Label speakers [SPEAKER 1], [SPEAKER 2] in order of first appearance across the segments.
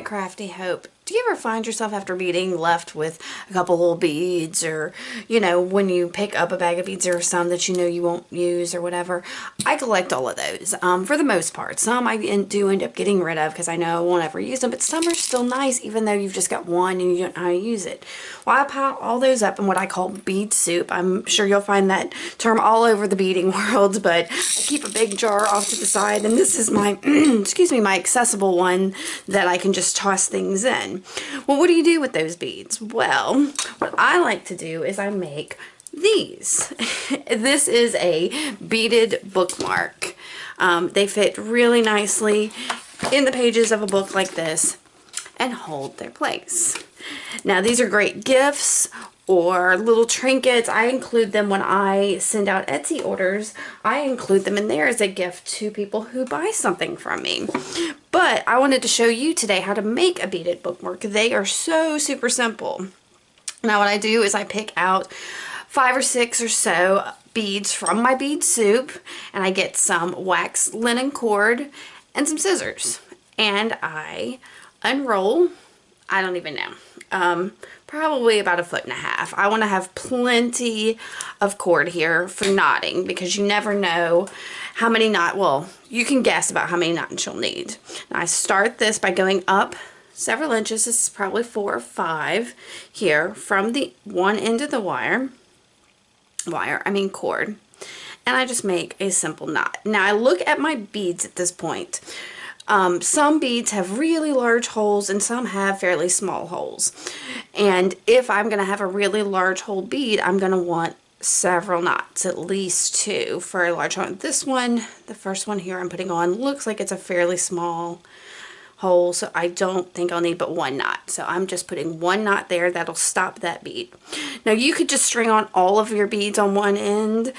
[SPEAKER 1] Crafty Hope. Do you ever find yourself after beading left with a couple little beads, or, you know, when you pick up a bag of beads, there are some that you know you won't use or whatever? I collect all of those for the most part. Some I do end up getting rid of because I know I won't ever use them, but some are still nice even though you've just got one and you don't know how to use it. Well, I pile all those up in what I call bead soup. I'm sure you'll find that term all over the beading world, but I keep a big jar off to the side, and this is my, excuse me, my accessible one that I can just toss things in. Well, what do you do with those beads? Well, what I like to do is I make these. This is a beaded bookmark. They fit really nicely in the pages of a book like this and hold their place. Now, these are great gifts or little trinkets. I include them when I send out Etsy orders. I include them in there as a gift to people who buy something from me. But I wanted to show you today how to make a beaded bookmark. They are so super simple. Now, what I do is I pick out 5 or 6 or so beads from my bead soup, and I get some wax linen cord and some scissors, and I unroll, I don't even know, probably about 1.5 feet. I want to have plenty of cord here for knotting, because you never know how many well, you can guess about how many knots you'll need. Now, I start this by going up several inches. This is probably 4 or 5 here from the one end of the cord, and I just make a simple knot. Now, I look at my beads at this point. Some beads have really large holes and some have fairly small holes. And if I'm going to have a really large hole bead, I'm going to want several knots, at least 2 for a large hole. This one, the first one here I'm putting on, looks like it's a fairly small hole, so I don't think I'll need but 1 knot. So I'm just putting 1 knot there. That'll stop that bead. Now, you could just string on all of your beads on one end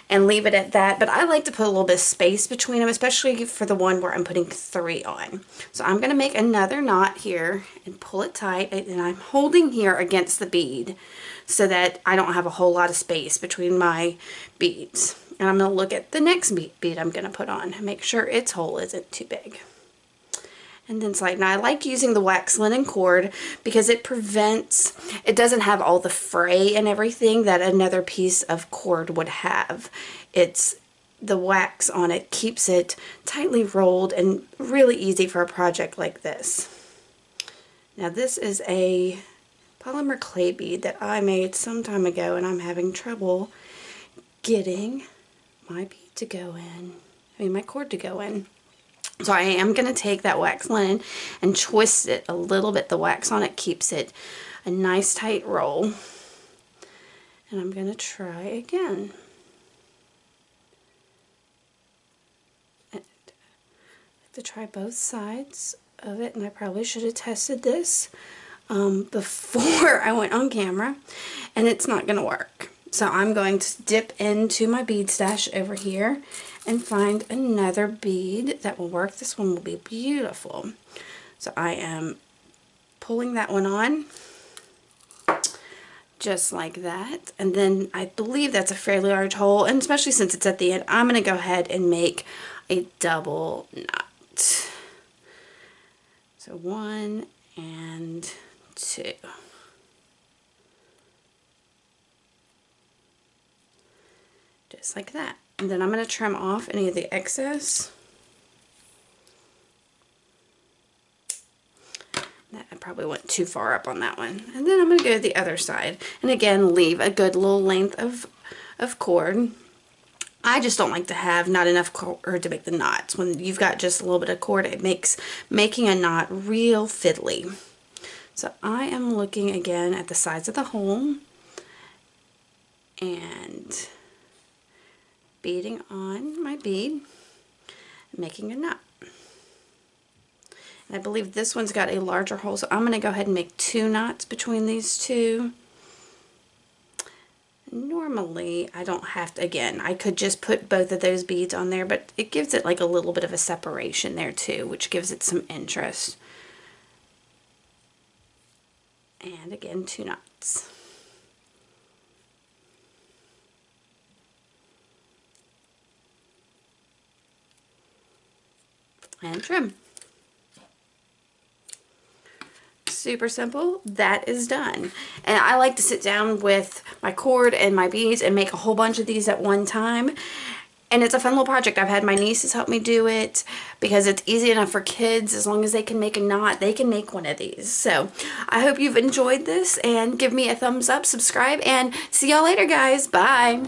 [SPEAKER 1] and leave it at that, but I like to put a little bit of space between them, especially for the one where I'm putting 3 on. So I'm going to make another knot here and pull it tight, and I'm holding here against the bead so that I don't have a whole lot of space between my beads. And I'm going to look at the next bead I'm going to put on and make sure its hole isn't too big. And then slide. Now, I like using the wax linen cord because it doesn't have all the fray and everything that another piece of cord would have. The wax on it keeps it tightly rolled and really easy for a project like this. Now, this is a polymer clay bead that I made some time ago, and I'm having trouble getting my bead to go in, my cord to go in. So I am going to take that wax linen and twist it a little bit. The wax on it keeps it a nice tight roll. And I'm going to try again. I have to try both sides of it, and I probably should have tested this before I went on camera, and it's not going to work. So I'm going to dip into my bead stash over here and find another bead that will work. This one will be beautiful. So I am pulling that one on just like that, and then I believe that's a fairly large hole, and especially since it's at the end, I'm going to go ahead and make a double knot. So 1 and 2. Just like that. And then I'm going to trim off any of the excess. That I probably went too far up on that one. And then I'm going to go to the other side. And again, leave a good little length of cord. I just don't like to have not enough cord to make the knots. When you've got just a little bit of cord, it makes making a knot real fiddly. So I am looking again at the sides of the hole and beading on my bead, making a knot. And I believe this one's got a larger hole, so I'm going to go ahead and make 2 knots between these two. Normally, I don't have to, again, I could just put both of those beads on there, but it gives it like a little bit of a separation there too, which gives it some interest. And again, 2 knots. And trim. super simple. That is done. And I like to sit down with my cord and my beads and make a whole bunch of these at one time. And it's a fun little project. I've had my nieces help me do it because it's easy enough for kids. As long as they can make a knot, they can make one of these. So I hope you've enjoyed this, and give me a thumbs up, subscribe, and see y'all later, guys. Bye.